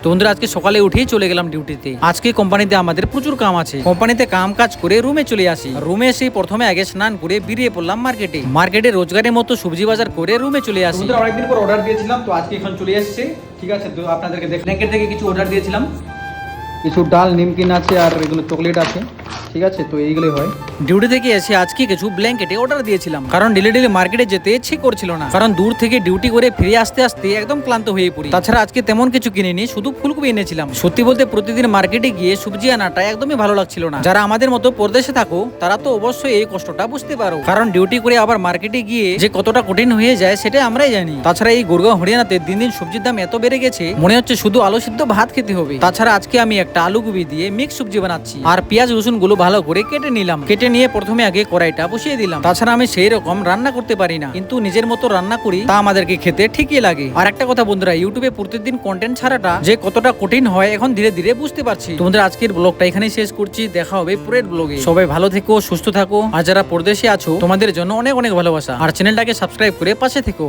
তো বন্ধুরা আজকে সকালে উঠেই চলে গেলাম ডিউটিতে। আজকে কোম্পানিতে আমাদের প্রচুর কাম আছে। কোম্পানিতে কাম কাজ করে রুমে চলে আসি। রুমে এসে প্রথমে আগে স্নান করে বেরিয়ে পড়লাম মার্কেটে রোজগারের মতো সবজি বাজার করে রুমে চলে আসি। অনেকদিন পর অর্ডার দিয়েছিলাম, তো আজকে এখন চলে এসেছে। ঠিক আছে, তো আপনাদেরকে ব্ল্যাঙ্কেট থেকে কিছু অর্ডার দিয়েছিলাম, কিছু ডাল নিমকিন আছে আর এগুলো চকলেট আছে। ঠিক আছে, তো এইগুলোই হয়। ডিউটি থেকে এসে আজকে কিছু ব্ল্যাঙ্কেটে অর্ডার দিয়েছিলাম, কারণ ডেলি মার্কেটে যেতে ইচ্ছে করছিল না, কারণ দূর থেকে ডিউটি করে ফিরে আসতে আসতে একদম ক্লান্ত হয়ে পড়ি। তাছাড়া আজকে তেমন কিছু কিনিনি, শুধু ফুলকপি এনেছিলাম। সত্যি বলতে প্রতিদিন মার্কেটে গিয়ে সবজি আনাটা একদমই ভালো লাগছিল না। যারা আমাদের মতো প্রদেশে থাকো তারা তো অবশ্যই এই কষ্টটা বুঝতে পারো, কারণ ডিউটি করে আবার মার্কেটে গিয়ে যে কতটা কঠিন হয়ে যায় সেটা আমরাই জানি। তাছাড়া এই গুরগাঁও হরিয়ানাতে দিন দিন সবজির দাম এত বেড়ে গেছে, মনে হচ্ছে শুধু আলু সিদ্ধ ভাত খেতে হবে। তাছাড়া আজকে আমি একটা আলু কপি দিয়ে মিক্স সবজি বানাচ্ছি, আর পেঁয়াজ রসুন গুলো ভালো করে কেটে নিলাম। কেটে নিয়ে প্রথমে আগে কড়াইটা বসিয়ে দিলাম। তাছাড়া আমি সেই রকম রান্না করতে পারি না, কিন্তু নিজের মতো রান্না করি, তা আমাদেরকে খেতে ঠিকই লাগে। আর একটা কথা বন্ধুরা, ইউটিউবে প্রতিদিন কন্টেন্ট ছাড়াটা যে কতটা কঠিন হয় এখন ধীরে ধীরে বুঝতে পারছি। তোমাদের আজকের ব্লগটা এখানেই শেষ করছি, দেখা হবে পরের ব্লগে। সবাই ভালো থেকো, সুস্থ থাকো, আর যারা প্রদেশে আছো তোমাদের জন্য অনেক অনেক ভালোবাসা, আর চ্যানেলটাকে সাবস্ক্রাইব করে পাশে থেকো।